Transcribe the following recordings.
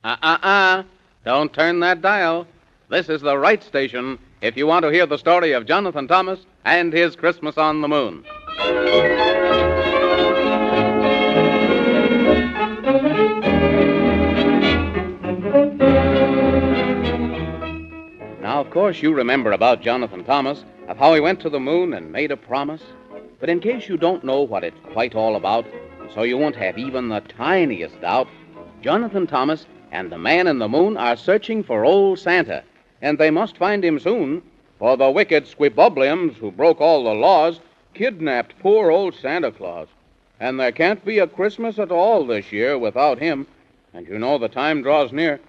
Don't turn that dial. This is the right station if you want to hear the story of Jonathan Thomas and his Christmas on the Moon. Now, of course, you remember about Jonathan Thomas, of how he went to the moon and made a promise. But in case you don't know what it's quite all about, and so you won't have even the tiniest doubt, Jonathan Thomas and the man in the moon are searching for old Santa, and they must find him soon, for the wicked squibobliums who broke all the laws kidnapped poor old Santa Claus. And there can't be a Christmas at all this year without him, and you know the time draws near.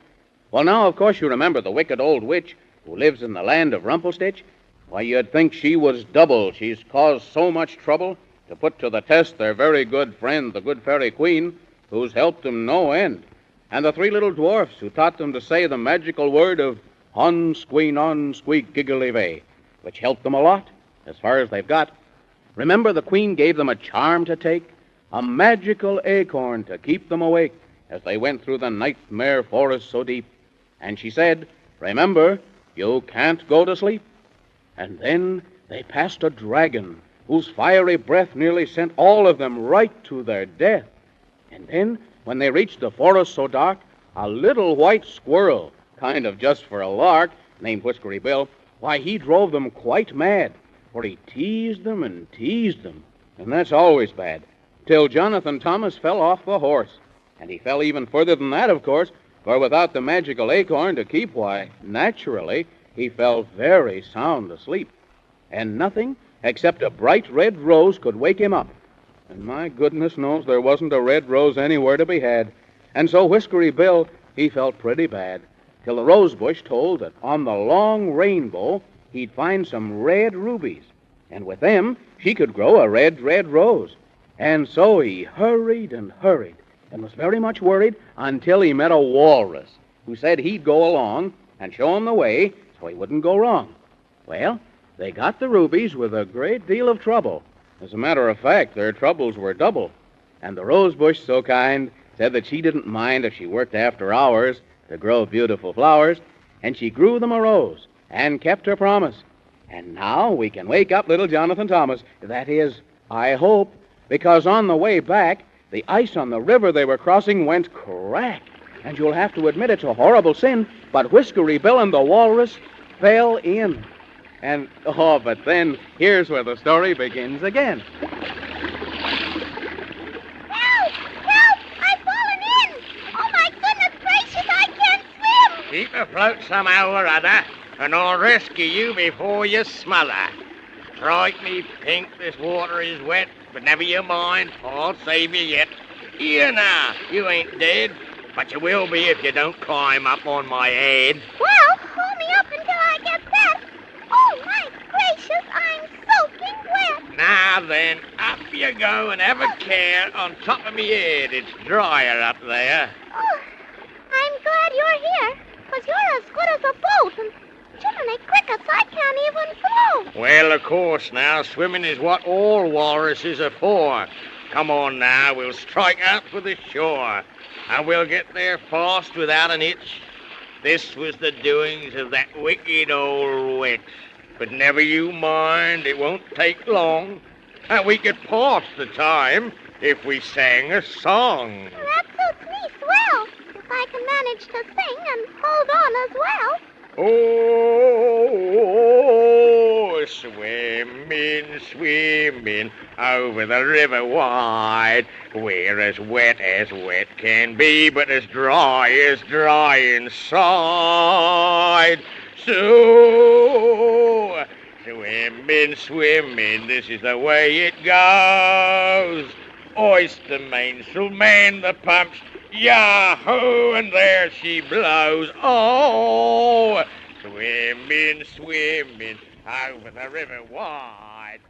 Well, now, of course, you remember the wicked old witch who lives in the land of Rumpelstitch? Why, you'd think she was double. She's caused so much trouble to put to the test their very good friend, the good fairy queen, who's helped them no end. And the three little dwarfs who taught them to say the magical word of "on squee non squeak giggly vey," which helped them a lot, as far as they've got. Remember, the queen gave them a charm to take, a magical acorn to keep them awake as they went through the nightmare forest so deep. And she said, "Remember, you can't go to sleep." And then they passed a dragon whose fiery breath nearly sent all of them right to their death. And then, when they reached the forest so dark, a little white squirrel, kind of just for a lark, named Whiskery Bill, why, he drove them quite mad, for he teased them, and that's always bad, till Jonathan Thomas fell off the horse. And he fell even further than that, of course, for without the magical acorn to keep, why, naturally, he fell very sound asleep. And nothing except a bright red rose could wake him up. And my goodness knows there wasn't a red rose anywhere to be had. And so Whiskery Bill, he felt pretty bad, till the rose bush told that on the long rainbow he'd find some red rubies. And with them, she could grow a red, red rose. And so he hurried and was very much worried until he met a walrus who said he'd go along and show him the way so he wouldn't go wrong. Well, they got the rubies with a great deal of trouble. As a matter of fact, their troubles were double. And the rose bush, so kind, said that she didn't mind if she worked after hours to grow beautiful flowers, and she grew them a rose and kept her promise. And now we can wake up little Jonathan Thomas. That is, I hope, because on the way back, the ice on the river they were crossing went crack. And you'll have to admit it's a horrible sin, but Whiskery Bill and the walrus fell in. And, but then, here's where the story begins again. Help! Help! I've fallen in! Oh, my goodness gracious, I can't swim! Keep afloat somehow or other, and I'll rescue you before you smother. Strike me pink, this water is wet, but never you mind, I'll save you yet. Here now, you ain't dead, but you will be if you don't climb up on my head. Well, hold me up until I get that. Oh, my gracious, I'm soaking wet. Now then, up you go and have a care on top of me head. It's drier up there. Oh, I'm glad you're here, because you're as good as a boat, and Jiminy Crickets, I can't even float. Well, of course now, swimming is what all walruses are for. Come on now, we'll strike out for the shore, and we'll get there fast without an itch. This was the doings of that wicked old witch. But never you mind, it won't take long. And we could pass the time if we sang a song. That suits me swell, if I can manage to sing and hold on as well. Oh, swimming, swimming over the river wide. We're as wet can be, but as dry inside. So, swimming, swimming, this is the way it goes. Oyster mainsail, man the pumps, yahoo, and there she blows. Oh, swimming, swimming over the river wide.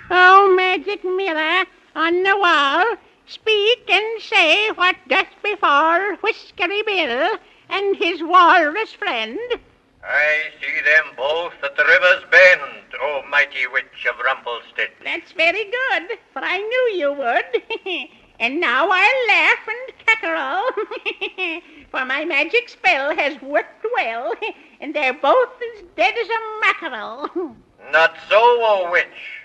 Oh, magic mirror on the wall, speak and say what doth befall Whiskery Bill and his walrus friend. I see them both at the river's bend, O mighty witch of Rumpelstiltskin. That's very good, for I knew you would. And now I'll laugh and cackerel, for my magic spell has worked well, and they're both as dead as a mackerel. Not so, O witch,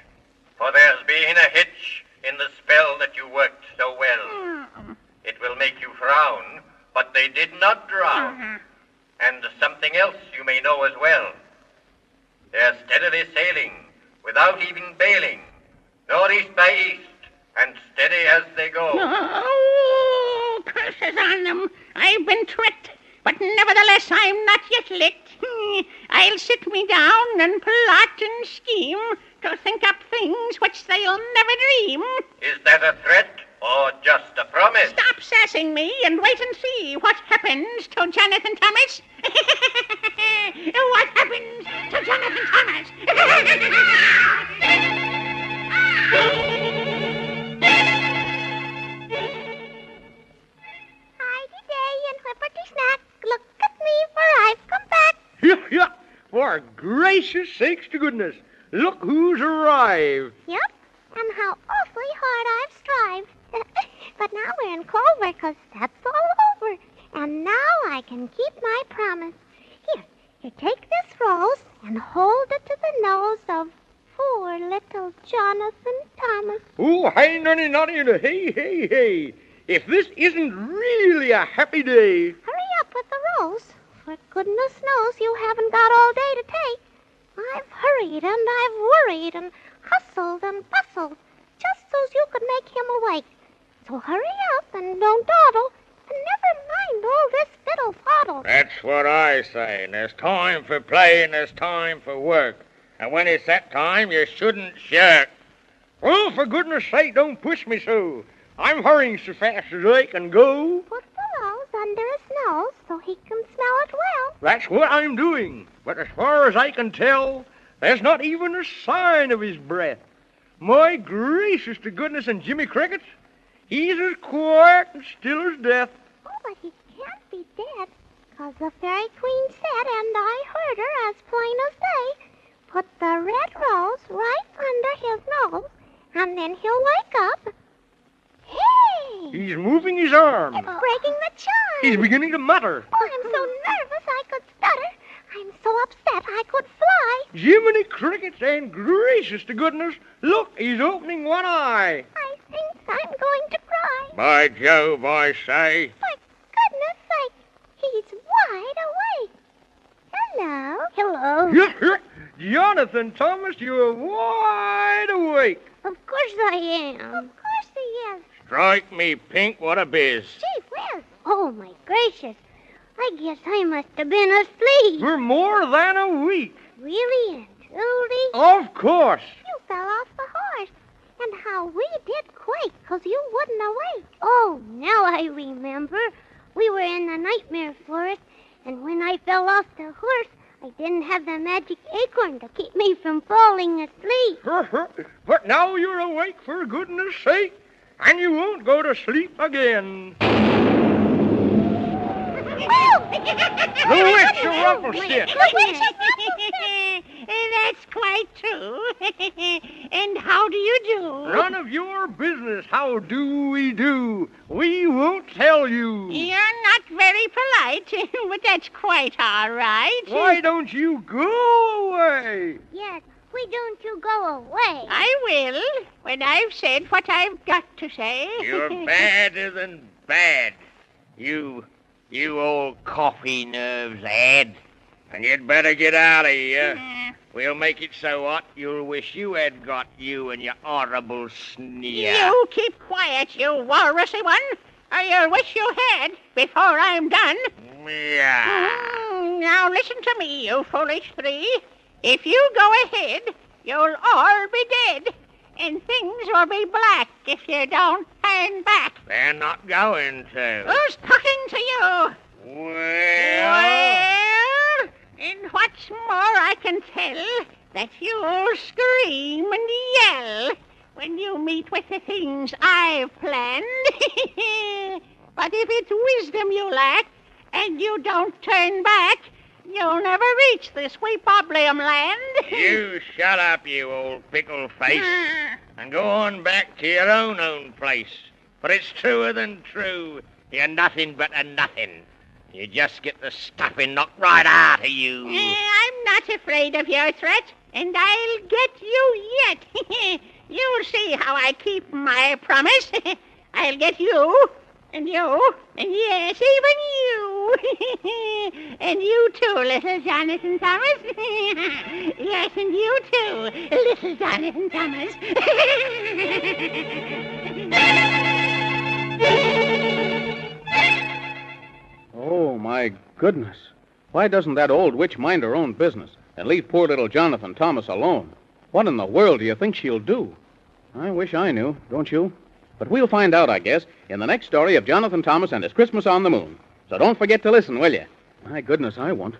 for there's been a hitch in the spell that you worked so well. It will make you frown, but they did not drown. And something else you may know as well. They're steadily sailing, without even bailing, northeast by east, and steady as they go. Oh, curses on them. I've been tricked, but nevertheless I'm not yet licked. I'll sit me down and plot and scheme to think up things which they'll never dream. Is that a threat or just a promise? Stop sassing me and wait and see what happens to Jonathan Thomas. What happens to Jonathan Thomas? Hi-de-day and whipperty-snack. Look at me, for I've come back. Yeah. For gracious sakes to goodness, look who's arrived. Yep, and how awfully hard I've strived. But now we're in clover, 'cause that's all over. And now I can keep my promise. Here, take this rose and hold it to the nose of poor little Jonathan Thomas. Oh, hey, nunny, and hey. If this isn't really a happy day. Hurry up with the rose. For goodness knows you haven't got all day to take. I've hurried and I've worried and hustled and bustled just so's you could make him awake. So hurry up and don't dawdle, and never mind all this fiddle faddle. That's what I say. There's time for play and there's time for work. And when it's that time, you shouldn't shirk. Well, for goodness sake, don't push me so. I'm hurrying so fast as I can go. Put the rose under his nose so he can smell it well. That's what I'm doing. But as far as I can tell, there's not even a sign of his breath. My gracious to goodness, and Jimmy Cricket, he's as quiet and still as death. Oh, but he can't be dead, 'cause the Fairy Queen said, and I heard her as plain as day, put the red rose right under his nose, and then he'll wake up. Hey! He's moving his arm. It's breaking the chime. He's beginning to mutter. Oh, I'm so nervous I could stutter. I'm so upset I could fly. Jiminy Crickets, and gracious to goodness, look, he's opening one eye. I think I'm going to cry. By Jove, I say. For goodness sake, he's wide awake. Hello. Hello. Jonathan Thomas, you're wide awake. Of course I am. Of course he is. Strike me pink, what a biz. Gee whiz. Oh, my gracious. I guess I must have been asleep. For more than a week. Really and truly? Of course. You fell off the horse. And how we did quake, 'cause you wouldn't awake. Oh, now I remember. We were in the Nightmare Forest, and when I fell off the horse, I didn't have the magic acorn to keep me from falling asleep. But now you're awake, for goodness sake, and you won't go to sleep again. The witch of Rumpelstiltskin. That's quite true. And how do you do? None of your business. How do we do? We won't tell you. You're not very polite, but that's quite all right. Why don't you go away? Yes, why don't you go away? I will, when I've said what I've got to say. You're badder than bad. You old coffee nerves ad. And you'd better get out of here. We'll make it so hot you'll wish you had got you and your horrible sneer. You keep quiet, you walrusy one, or you'll wish you had before I'm done. Yeah. Now listen to me, you foolish three. If you go ahead, you'll all be dead, and things will be black if you don't turn back. They're not going to. Who's talking to you? Well, And what's more, I can tell that you'll scream and yell when you meet with the things I've planned. But if it's wisdom you lack and you don't turn back, You'll never reach the sweet Boblium land. You shut up, you old pickle face, and go on back to your own place. For it's truer than true. You're nothing but a nothing. You just get the stuffing knocked right out of you. I'm not afraid of your threat, and I'll get you yet. You'll see how I keep my promise. I'll get you, and yes, even you. And you too, little Jonathan Thomas. Yes, and you too, little Jonathan Thomas. Oh, my goodness. Why doesn't that old witch mind her own business and leave poor little Jonathan Thomas alone? What in the world do you think she'll do? I wish I knew, don't you? But we'll find out, I guess, in the next story of Jonathan Thomas and his Christmas on the Moon. So don't forget to listen, will you? My goodness, I won't.